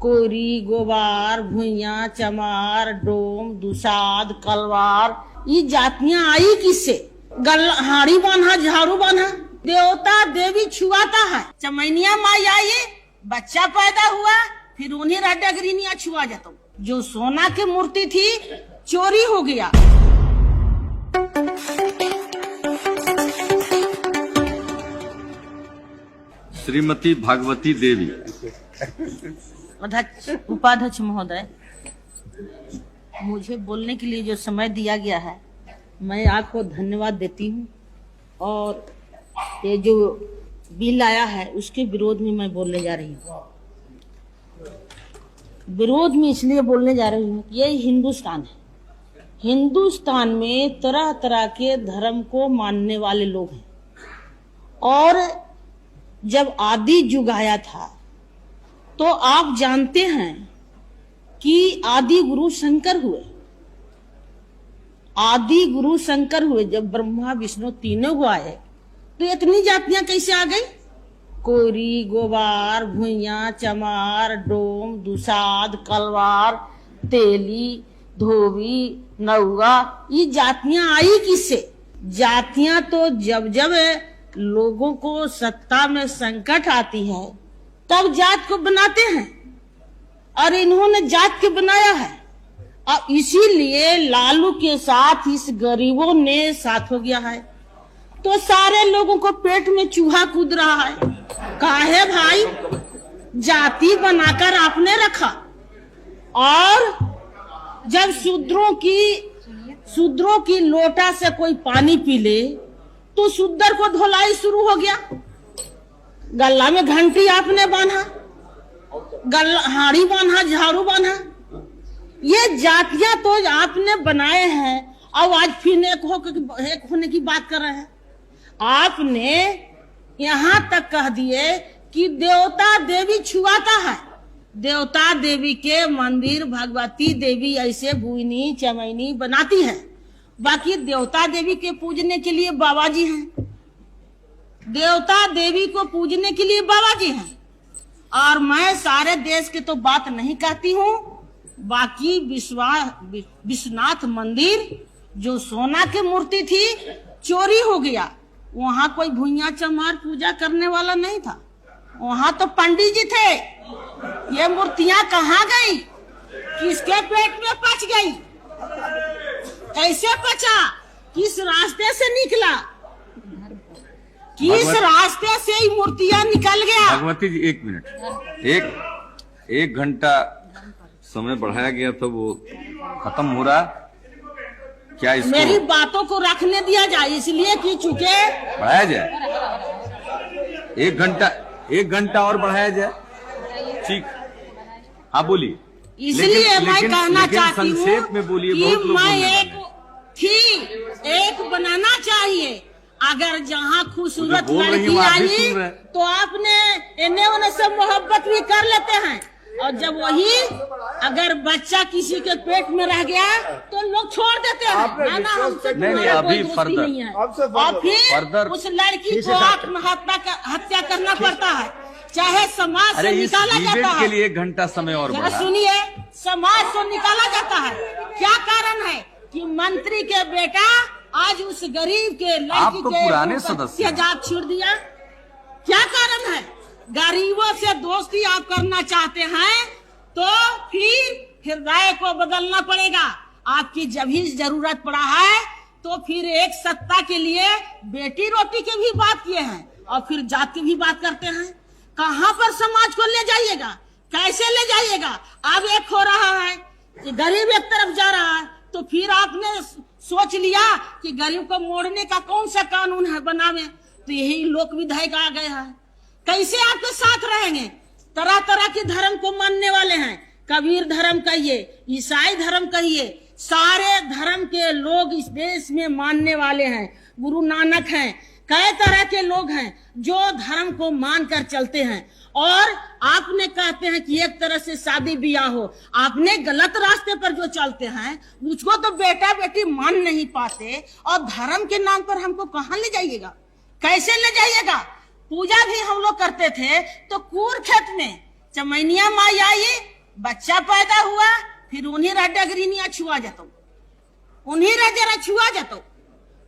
कोरी, गोबार, भुइया, चमार, डोम, दुसाद, कलवार, ये जातियां आई किससे? हाड़ी बांधा, झाड़ू बांधा, देवता देवी छुआता है। चमैनिया माई आई, बच्चा पैदा हुआ, फिर उन्हीं डगरीनिया छुआ जाता। जो सोना की मूर्ति थी चोरी हो गया। श्रीमती भागवती देवी। उपाध्यक्ष महोदय, मुझे बोलने के लिए जो समय दिया गया है, मैं आपको धन्यवाद देती हूँ। और ये जो बिल आया है उसके विरोध में मैं बोलने जा रही हूँ। विरोध में इसलिए बोलने जा रही हूँ, ये हिंदुस्तान है। हिंदुस्तान में तरह तरह के धर्म को मानने वाले लोग हैं। और जब आदि युग आया था तो आप जानते हैं कि आदि गुरु शंकर हुए। आदि गुरु शंकर हुए जब ब्रह्मा विष्णु तीनों को आए तो इतनी जातियां कैसे आ गई? कोरी, गोबार, भुइया, चमार, डोम, दुसाद, कलवार, तेली, धोबी, नौगा, ये जातियां आई किससे? जातियां तो जब जब लोगों को सत्ता में संकट आती है तब जात को बनाते हैं, और इन्होंने जात के बनाया है। और इसीलिए लालू के साथ इस गरीबों ने साथ हो गया है, तो सारे लोगों को पेट में चूहा कूद रहा है। काहे भाई? जाति बनाकर आपने रखा। और जब शूद्रों की लोटा से कोई पानी पी ले तो शूद्र को धोलाई शुरू हो गया। गला में घंटी आपने बांधा, हाड़ी बांधा, झाड़ू बांधा। ये जातियां तो आपने बनाए हैं। अब आज फिर एक होने की बात कर रहे हैं। आपने यहाँ तक कह दिए कि देवता देवी छुआता है। देवता देवी के मंदिर भगवती देवी ऐसे भुइनी चमैनी बनाती है। बाकी देवता देवी के पूजने के लिए बाबा जी हैं। देवता देवी को पूजने के लिए बाबा जी हैं। और मैं सारे देश के तो बात नहीं कहती हूँ। बाकी विश्वनाथ मंदिर जो सोना की मूर्ति थी चोरी हो गया। वहाँ कोई भुइया चमार पूजा करने वाला नहीं था, वहाँ तो पंडित जी थे। ये मूर्तियां कहाँ गई? किसके पेट में पच गई? कैसे पचा? किस रास्ते से निकला? किस रास्ते से ये मूर्तियां निकल गया? भगवती जी, एक मिनट, एक घंटा समय बढ़ाया गया तो वो खत्म हो रहा। क्या इसको मेरी बातों को रखने दिया जाए, इसलिए कि चूंकि बढ़ाया जाए। एक घंटा और बढ़ाया जाए, ठीक? हाँ बोलिए। इसलिए मैं कहना चाहती हूँ कि मैं एक बनाना चाहिए। अगर जहाँ खूबसूरत लड़की आई तो आपने इन्हें उन्हें सब मोहब्बत भी कर लेते हैं। और जब वही अगर बच्चा किसी के पेट में रह गया तो लोग छोड़ देते हैं। नहीं, अभी फर्दर और फिर उस लड़की को आत्महत्या करना पड़ता है, चाहे समाज से निकाला जाता है। के लिए 1 घंटा समय और बढ़ा। सुनिए, समाज से निकाला जाता है। क्या कारण है कि मंत्री के बेटा आज उस गरीब के लड़की के पुराने सदस्य जात छोड़ दिया? क्या कारण है? गरीबों से दोस्ती आप करना चाहते हैं तो फिर हृदय को बदलना पड़ेगा। आपकी जब ही जरूरत पड़ा है तो फिर एक सत्ता के लिए बेटी रोटी की भी बात किए हैं और फिर जात की भी बात करते हैं। कहाँ पर समाज को ले जाइएगा? कैसे ले जाइएगा? अब एक हो रहा है, गरीब एक तरफ जा रहा है, तो फिर आपने सोच लिया कि गरीब को मोड़ने का कौन सा कानून है बनावे, तो यही लोक विधायक आ गए हैं। कैसे आपके साथ रहेंगे? तरह तरह के धर्म को मानने वाले हैं। कबीर धर्म कहिए, ईसाई धर्म कहिए, सारे धर्म के लोग इस देश में मानने वाले हैं। गुरु नानक हैं, कई तरह के लोग हैं जो धर्म को मानकर चलते हैं। और आपने कहते हैं कि एक तरह से शादी ब्याह हो, आपने गलत रास्ते पर जो चलते हैं मुझको तो बेटा बेटी मान नहीं पाते, और धर्म के नाम पर हमको कहाँ ले जाइएगा? कैसे ले जाइएगा? पूजा भी हम लोग करते थे तो कूर खेत में चमैनिया माई आई, बच्चा पैदा हुआ फिर उन्हीं डगरीनिया छुआ जातो, उन्हीं जरा छुआ जातो।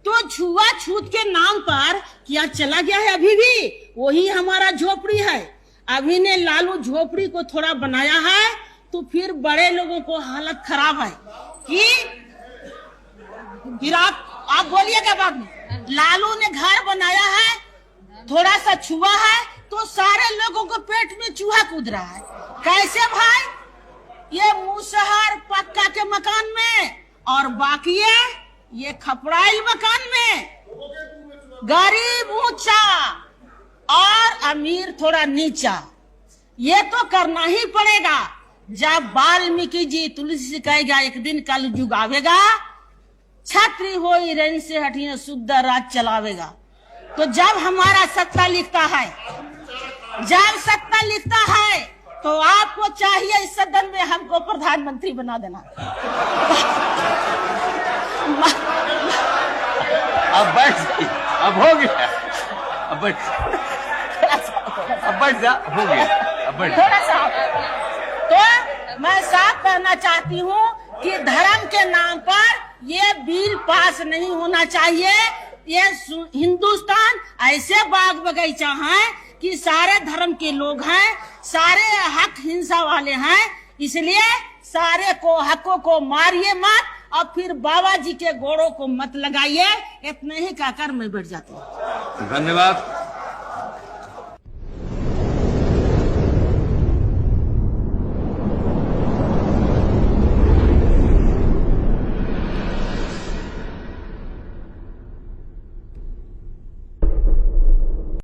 तो छुआ छूत के नाम पर क्या चला गया है अभी भी वही हमारा झोपड़ी है। अभी ने लालू झोपड़ी को थोड़ा बनाया है तो फिर बड़े लोगों को हालत खराब है कि फिर आप बोलिएगा बाद में। लालू ने घर बनाया है, थोड़ा सा छुआ है तो सारे लोगों को पेट में चूहा कूद रहा है। कैसे भाई? ये मुसहर पक्का के मकान में और बाकी ये खपड़ाइल मकान में, गरीब ऊंचा और अमीर थोड़ा नीचा। ये तो करना ही पड़ेगा। जब वाल्मीकि जी तुलसी से कहेगा एक दिन कल युग आवेगा, छत्री होई रेन से हटिए शुद्ध राज चलावेगा। तो जब हमारा सत्ता लिखता है, जब सत्ता लिखता है तो आपको चाहिए इस सदन में हमको प्रधानमंत्री बना देना। अब बैठ, अब हो गया, अब बैठ, अब बैठ जा, हो गया, अब बैठ। थोड़ा सा तो मैं साफ कहना चाहती हूँ कि धर्म के नाम पर ये बिल पास नहीं होना चाहिए। ये हिंदुस्तान ऐसे बाग बगीचा है कि सारे धर्म के लोग हैं, सारे हक हिंसा वाले हैं, इसलिए सारे को हकों को मारिए मत और फिर बाबा जी के गोड़ों को मत लगाइए। इतने ही कहकर मैं बैठ जाती हूँ। धन्यवाद।